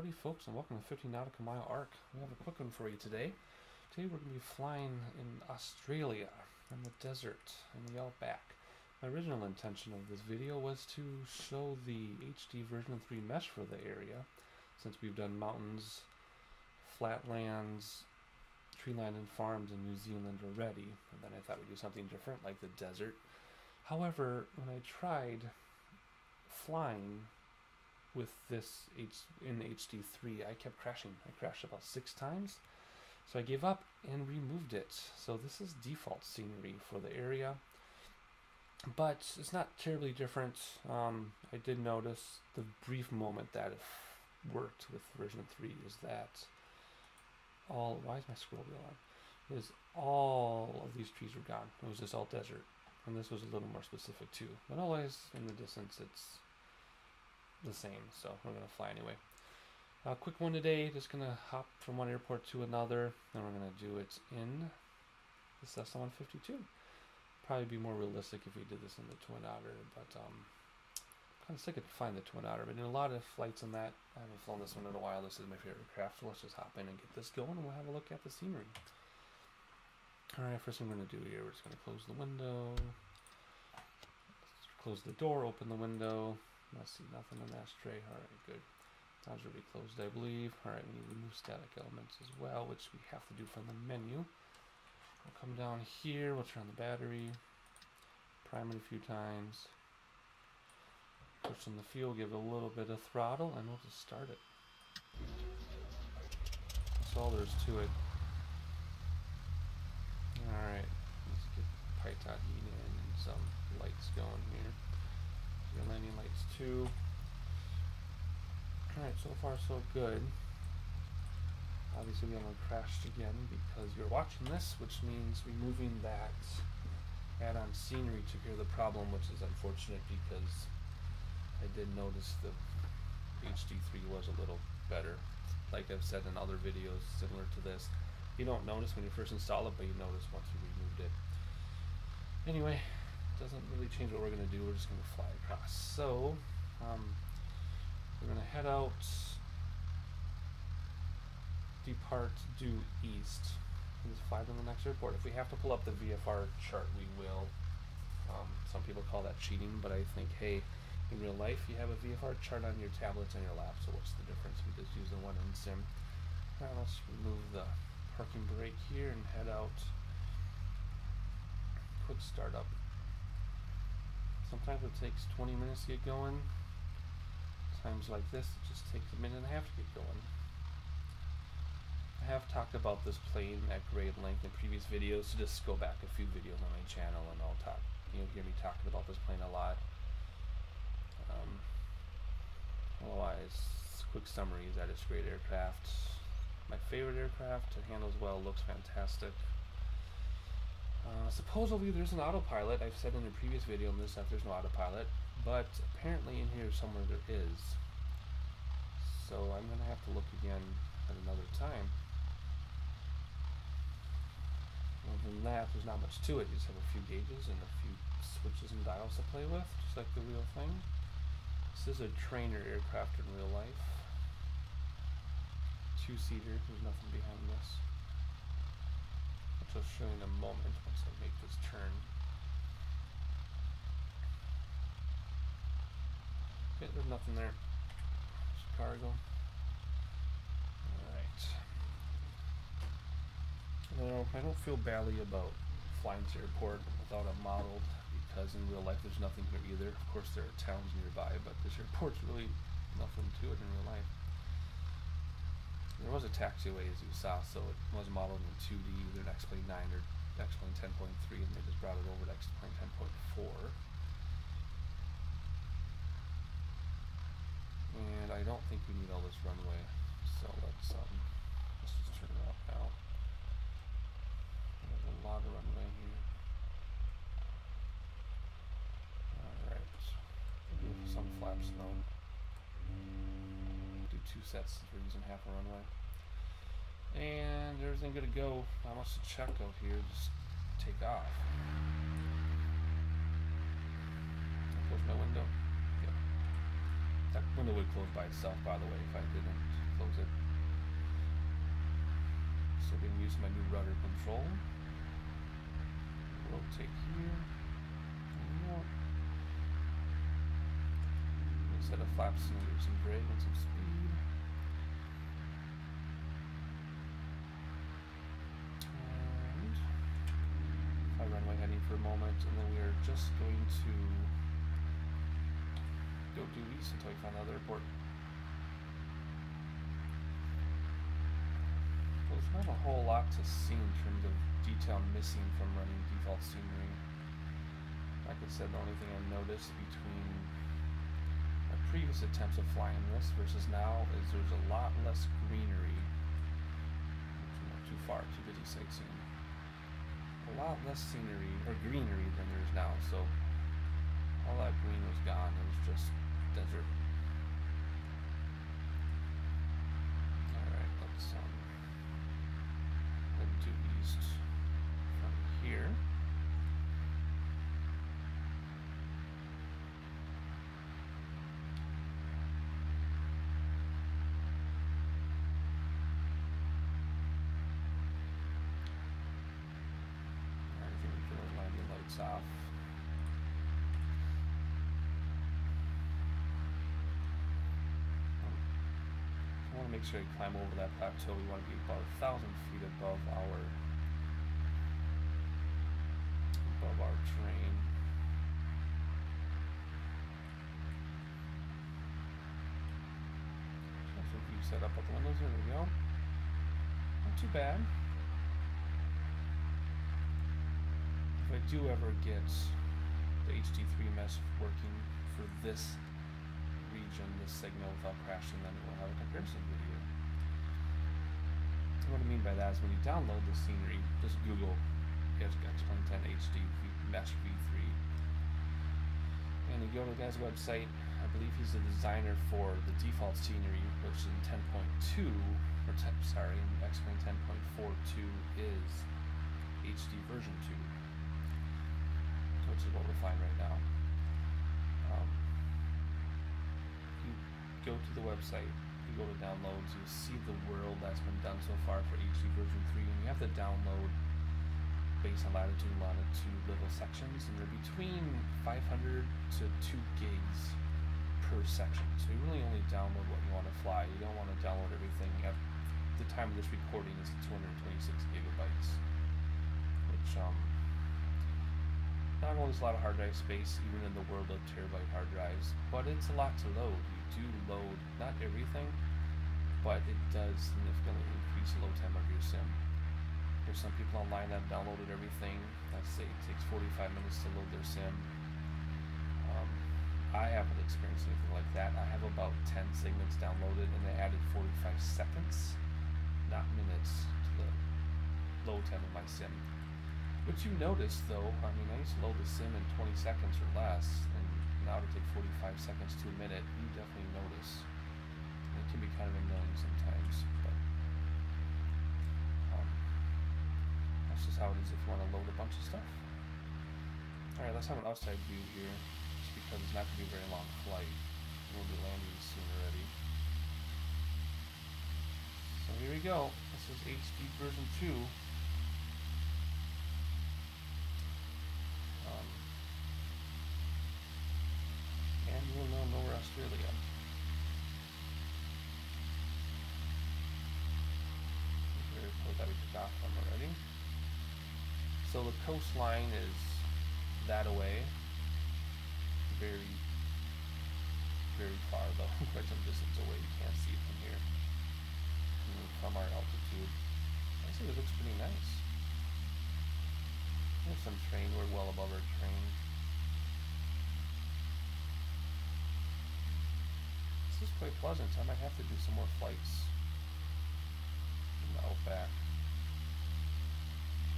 Howdy folks, and welcome to 50 Nautical Mile Arc. We have a quick one for you today. Today we're going to be flying in Australia, in the desert, in the Outback. My original intention of this video was to show the HD version 3 mesh for the area, since we've done mountains, flatlands, tree-lined and farms in New Zealand already, and then I thought we'd do something different like the desert. However, when I tried flying with this in HD3, I kept crashing. I crashed about 6 times, so I gave up and removed it. So this is default scenery for the area, but it's not terribly different. I did notice the brief moment that it worked with version 3 is that why is my scroll wheel on? Is all of these trees were gone. It was just all desert, and this was a little more specific too. But always in the distance, it's the same, so we're gonna fly anyway. Quick one today, just gonna hop from one airport to another, and we're gonna do it in the Cessna 152. Probably be more realistic if we did this in the Twin Otter, but kind of sick of flying the Twin Otter. But in a lot of flights in that, I haven't flown this one in a while. This is my favorite craft, so let's just hop in and get this going, and we'll have a look at the scenery. All right, first thing we're gonna do here, we're just gonna close the window, close the door, open the window. I see nothing in that ashtray. Alright, good. Sounds really closed, I believe. Alright, we need to remove static elements as well, which we have to do from the menu. We'll come down here, we'll turn on the battery, prime it a few times, push in the fuel, give it a little bit of throttle, and we'll just start it. That's all there is to it. Alright, let's get pitot heat in and some lights going here. Your landing lights too. Alright, so far so good. Obviously we haven't crashed again because you're watching this, which means removing that add-on scenery took care of the problem, which is unfortunate because I did notice the HD3 was a little better. Like I've said in other videos similar to this, you don't notice when you first install it, but you notice once you removed it. Anyway, doesn't really change what we're going to do. We're just going to fly across. So we're going to head out, depart due east, and just fly to the next airport. If we have to pull up the VFR chart, we will. Some people call that cheating, but I think, hey, in real life you have a VFR chart on your tablets on your lap, so what's the difference? We just use the one in sim. Alright, let's remove the parking brake here and head out. Quick startup. Sometimes it takes 20 minutes to get going. Times like this, it just takes a minute and a half to get going. I have talked about this plane at great length in previous videos, so just go back a few videos on my channel and I'll talk. You'll hear me talking about this plane a lot. Otherwise, quick summary is that it's a great aircraft. My favorite aircraft. It handles well, looks fantastic. Supposedly there's an autopilot. I've said in a previous video on this that there's no autopilot, but apparently in here somewhere there is. So I'm going to have to look again at another time. Other than that, there's not much to it. You just have a few gauges and a few switches and dials to play with, just like the real thing. This is a trainer aircraft in real life. 2-seater, there's nothing behind this. Which I'll show you in a moment once I make this turn. Okay, there's nothing there. Just cargo. Alright. I don't feel badly about flying to airport without a modeled, because in real life there's nothing here either. Of course there are towns nearby, but this airport's really nothing to it in real life. There was a taxiway, as you saw, so it was modeled in 2D, either an X-Plane 9 or X-Plane 10.3, and they just brought it over to X-Plane 10.4. And I don't think we need all this runway, so let's just turn it off now. There's a lot of runway here. Alright. Some flaps though. Do 2 sets since we're using half a runway. And everything good to go. Not much to check out here, just take off. Close my window. Yep. That window would close by itself, by the way, if I didn't close it. So I'm using my new rudder control. Rotate here. Set of flaps and give some drag and some speed. And if I run my heading for a moment, and then we are just going to go due east until we find another airport. Well, there's not a whole lot to see in terms of detail missing from running default scenery. Like I said, the only thing I noticed between my previous attempts of flying this versus now is there's a lot less greenery. Not too far, too busy sightseeing. A lot less scenery or greenery than there is now. So all that green was gone. It was just desert. Alright, let's head due east from here. I think we can line the lights off. I want to make sure you climb over that plateau. We want to be about 1,000 feet above our terrain. That's a view set up at the windows. There we go. Not too bad. If I do ever get the HD3 mesh working for this region, this signal without crashing, then we'll have a comparison video. What I mean by that is when you download the scenery, just Google X2010 HD Mesh V3, and you go to the guy's website. I believe he's the designer for the default scenery, which in 10.2, or sorry, in X2010 10.42 is HD version 2, which is what we're flying right now. Go to the website, you go to downloads, you see the world that's been done so far for HD version 3, and you have to download based on latitude and longitude little sections, and they're between 500 to 2 gigs per section. So you really only download what you want to fly. You don't want to download everything. At the time of this recording is 226 gigabytes, which not only is a lot of hard drive space, even in the world of terabyte hard drives, but it's a lot to load. You do load not everything, but it does significantly increase the load time of your sim. There's some people online that have downloaded everything. Let's say it takes 45 minutes to load their sim. I haven't experienced anything like that. I have about 10 segments downloaded, and they added 45 seconds, not minutes, to the load time of my sim. Which you notice though, I mean, I used to load the sim in 20 seconds or less, and now to take 45 seconds to a minute, you definitely notice. And it can be kind of annoying sometimes, but that's just how it is if you want to load a bunch of stuff. Alright, let's have an outside view here, just because it's not going to be a very long flight. We'll be landing soon already. So here we go. This is HD version 2. And we'll know nowhere Australia. Airport that we took off from already. So the coastline is that away. Very, very far though, quite some distance away. You can't see it from here. From our altitude. I see it looks pretty nice. There's some terrain. We're well above our terrain. This is quite pleasant. I might have to do some more flights in the Outback.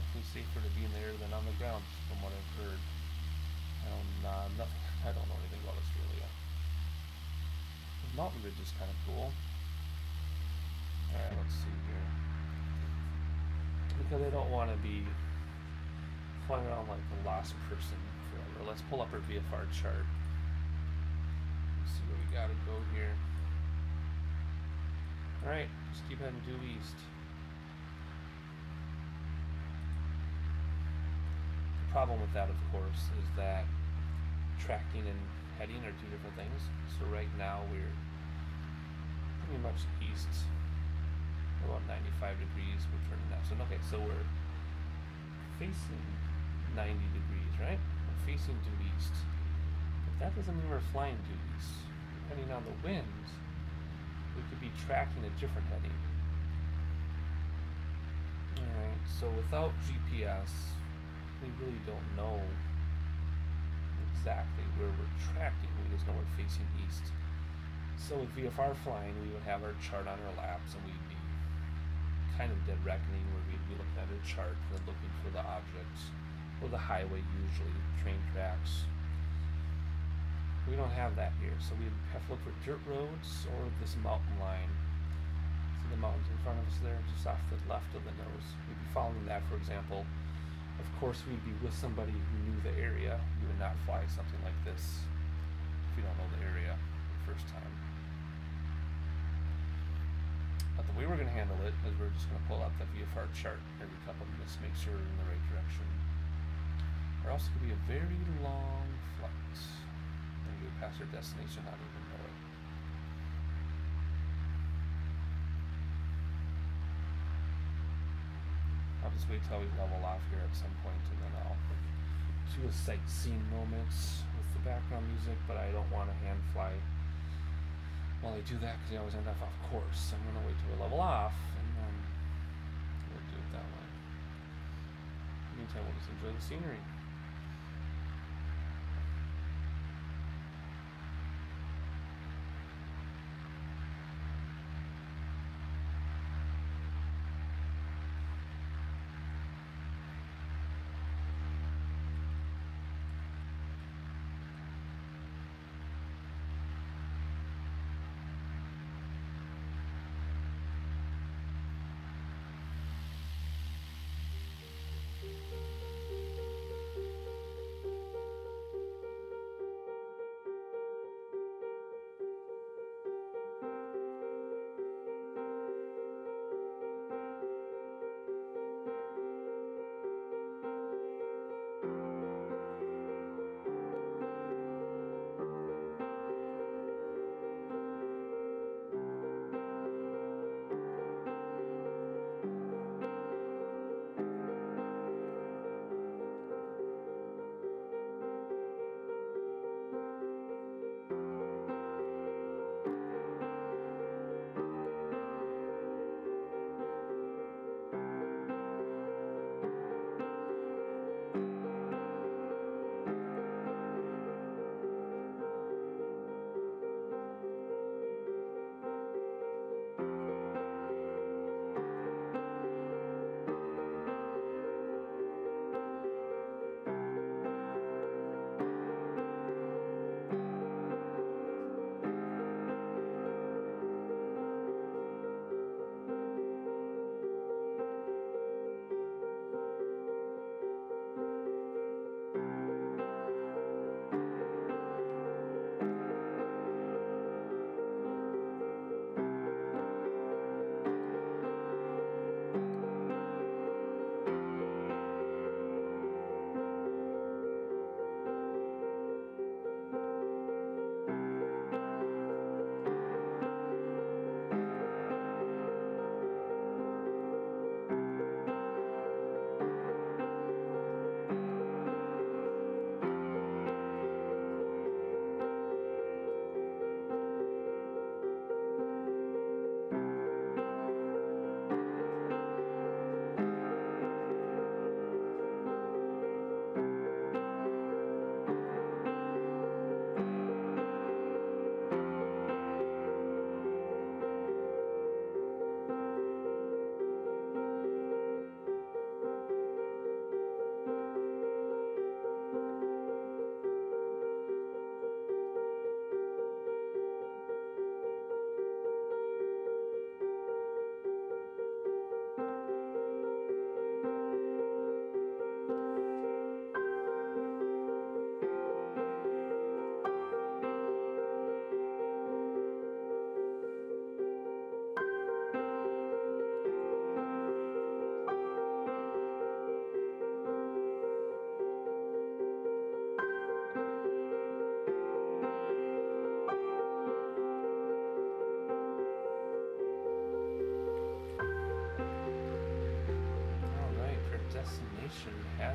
Definitely safer to be in the air than on the ground, from what I've heard. I don't know anything about Australia. The mountain ridge is kind of cool. Alright, let's see here. Because I don't want to be flying around like a lost person forever. Let's pull up our VFR chart. Let's see where we gotta go here. Alright, just keep heading due east. The problem with that, of course, is that tracking and heading are two different things. So right now we're pretty much east. We're about 95 degrees. We're turning now. So we're facing 90 degrees, right? We're facing due east. But that doesn't mean we're flying due east. Depending on the winds, we could be tracking a different heading. Alright, so without GPS, we really don't know exactly where we're tracking. We just know we're facing east. So with VFR flying, we would have our chart on our laps, and we'd be kind of dead reckoning, where we'd be looking at a chart and looking for the objects, or the highway, usually train tracks. We don't have that here, so we have to look for dirt roads or this mountain line. See the mountains in front of us there, just off the left of the nose. We'd be following that, for example. Of course, we'd be with somebody who knew the area. We would not fly something like this if we don't know the area the first time. But the way we're going to handle it is we're just going to pull out the VFR chart every couple of minutes to make sure we're in the right direction. Or else it could be a very long flight. And we would pass our destination, not even know it. I'll just wait till we level off here at some point, and then I'll do a sightseeing moment with the background music, but I don't want to hand fly while I do that, because I always end up off course. So I'm going to wait till we level off, and then we'll do it that way. In the meantime, we'll just enjoy the scenery.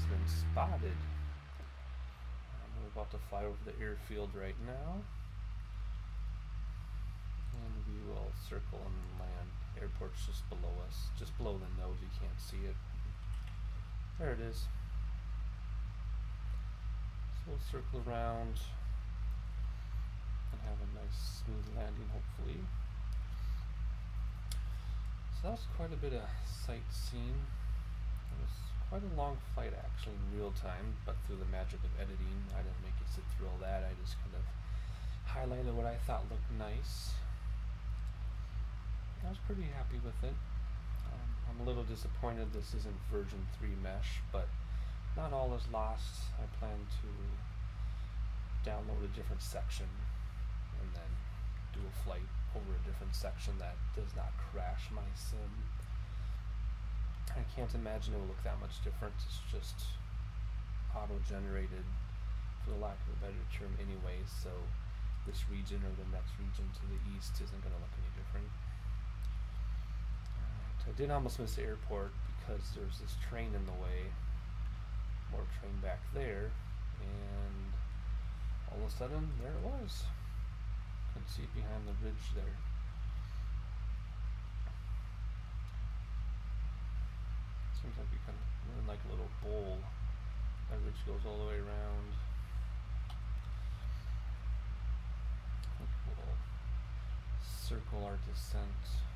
has been spotted. We're about to fly over the airfield right now. And we will circle and land. Airport's just below us. Just below the nose, you can't see it. There it is. So we'll circle around and have a nice smooth landing, hopefully. So that was quite a bit of sightseeing. It was quite a long flight actually in real time, but through the magic of editing, I didn't make it sit through all that. I just kind of highlighted what I thought looked nice. I was pretty happy with it. I'm a little disappointed this isn't version 3 mesh, but not all is lost. I plan to download a different section and then do a flight over a different section that does not crash my sim. I can't imagine it will look that much different. It's just auto-generated, for the lack of a better term anyway, so this region or the next region to the east isn't going to look any different. I did almost miss the airport because there's this train in the way, more train back there, and all of a sudden there it was. Couldn't see it behind the ridge there. Seems like we kind of we're in like a little bowl. That ridge goes all the way around. I think we'll circle our descent.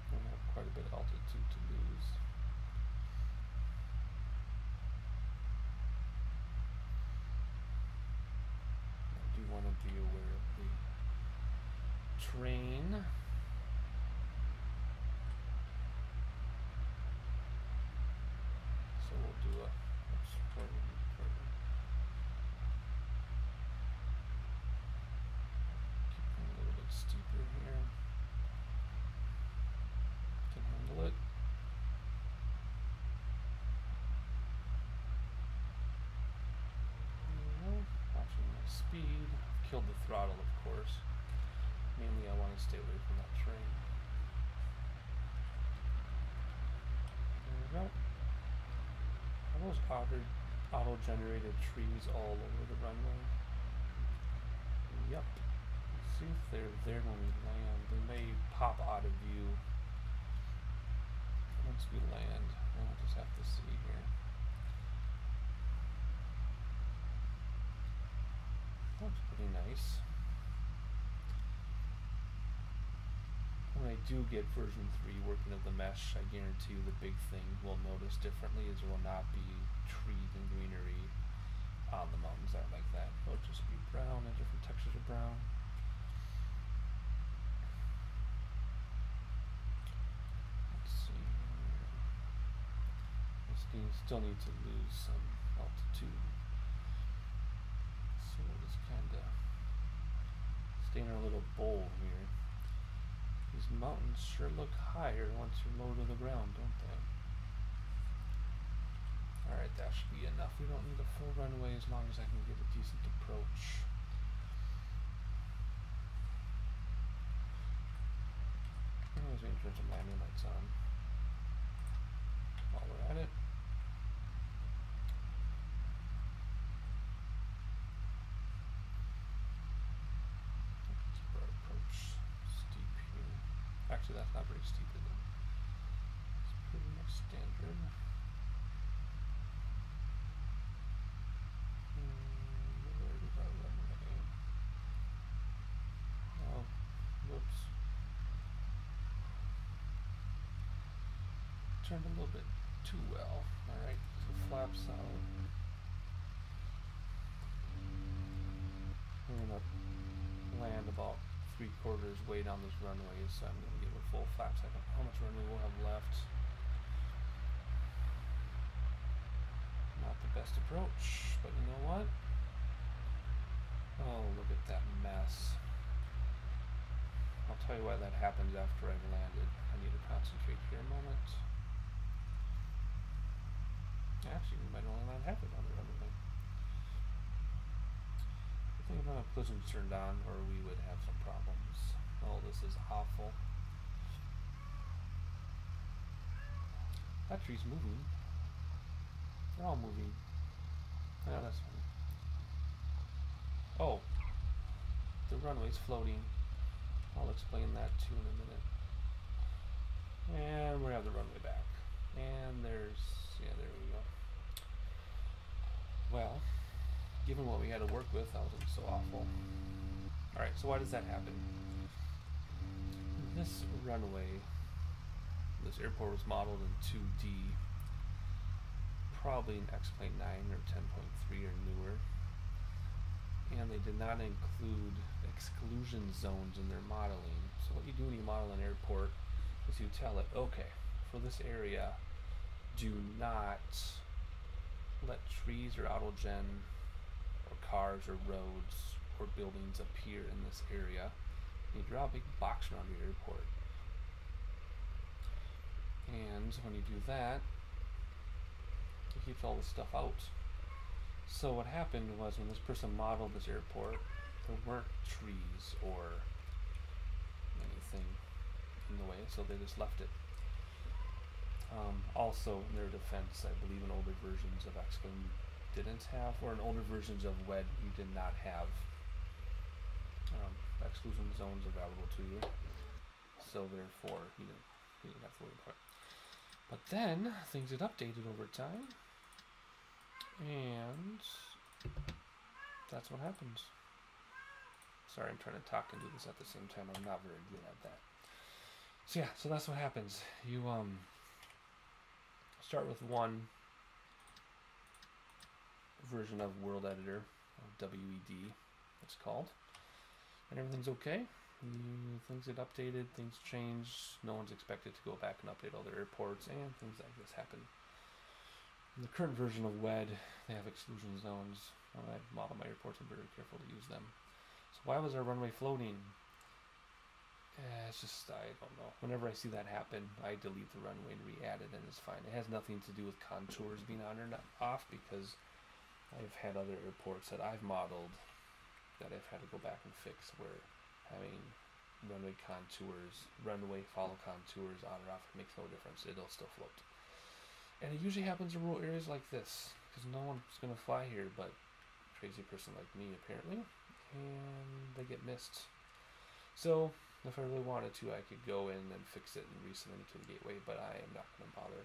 We have quite a bit of altitude to lose. I do want to be aware of the train. So we'll do a keep going a little bit steeper here. Can handle it. Watching my speed. Killed the throttle, of course. Mainly I want to stay away from that train. There we go. Are those auto-generated trees all over the runway? Yep. Let's see if they're there when we land. They may pop out of view once we land. We'll just have to see here. That's pretty nice. When I do get version 3 working of the mesh, I guarantee you the big thing we'll notice differently is there will not be trees and greenery on the mountains that are like that. It'll just be brown and different textures of brown. Let's see. We still need to lose some altitude. So we'll just kind of stay in our little bowl here. These mountains sure look higher once you're low to the ground, don't they? Alright, that should be enough. We don't need a full runway as long as I can get a decent approach. Anyways, we can turn some landing lights on while we're at it. Keep our approach steep here. Actually, that's not very steep, is it? It's pretty much standard. Where is our runway? Oh, whoops. Turned a little bit too well. Alright, so flaps out. We're gonna land about 3/4 way down this runway, so I'm gonna give it full flaps. I don't know how much runway we'll have left. Not the best approach, but you know what? Oh, look at that mess. I'll tell you why that happens after I've landed. I need to concentrate here a moment. Actually, we might only land halfway down the runway. I think if my collisions turned on, or we would have some problems. Oh, this is awful. That tree's moving. They're all moving. Oh, that's funny. Oh, the runway's floating. I'll explain that too in a minute. And we have the runway back. And there's, yeah, there we go. Well, given what we had to work with, that wasn't so awful. Alright, so why does that happen? This runway, this airport was modeled in 2D, probably in X-Plane 9 or 10.3 or newer. And they did not include exclusion zones in their modeling. So what you do when you model an airport is you tell it, okay, for this area, do not let trees or autogen or cars or roads or buildings appear in this area. You draw a big box around your airport. And when you do that, it keeps all this stuff out. So what happened was when this person modeled this airport, there weren't trees or anything in the way, so they just left it. Also, in their defense, I believe in older versions of X-Plane didn't have, or in older versions of WED, you did not have exclusion zones available to you. So therefore, you didn't have to worry about it. But then, things get updated over time, and that's what happens. Sorry, I'm trying to talk and do this at the same time. I'm not very good at that. So yeah, so that's what happens. You start with one version of World Editor, WED, it's called, and everything's okay. Things get updated, things change, no one's expected to go back and update all their airports, and things like this happen. In the current version of WED, they have exclusion zones. When I model my airports, I'm very careful to use them. So why was our runway floating? It's just, I don't know. Whenever I see that happen, I delete the runway and re-add it, and it's fine. It has nothing to do with contours being on or not off, because I've had other airports that I've modeled that I've had to go back and fix, where having runway contours, runway follow contours on or off, it makes no difference. It'll still float. And it usually happens in rural areas like this, because no one's going to fly here but a crazy person like me, apparently, and they get missed. So, if I really wanted to, I could go in and fix it and resubmit it to the gateway, but I am not going to bother.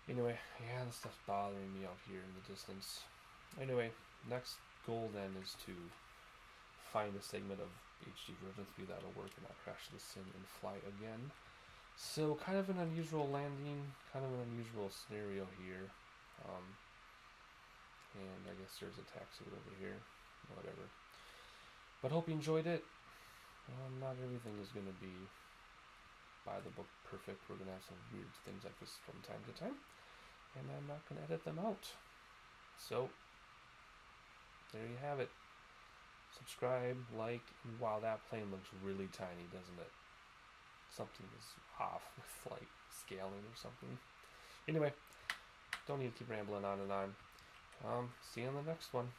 Anyway, yeah, this stuff's bothering me out here in the distance. Anyway, next goal then is to find a segment of HD version 3 that'll work and not crash the sim and fly again. So kind of an unusual landing, kind of an unusual scenario here. And I guess there's a taxi over here, whatever. But hope you enjoyed it. Not everything is going to be by the book perfect. We're going to have some weird things like this from time to time, and I'm not going to edit them out. So there you have it. Subscribe, like, and wow, that plane looks really tiny, doesn't it? Something is off with like scaling or something. Anyway, don't need to keep rambling on and on. See you in the next one.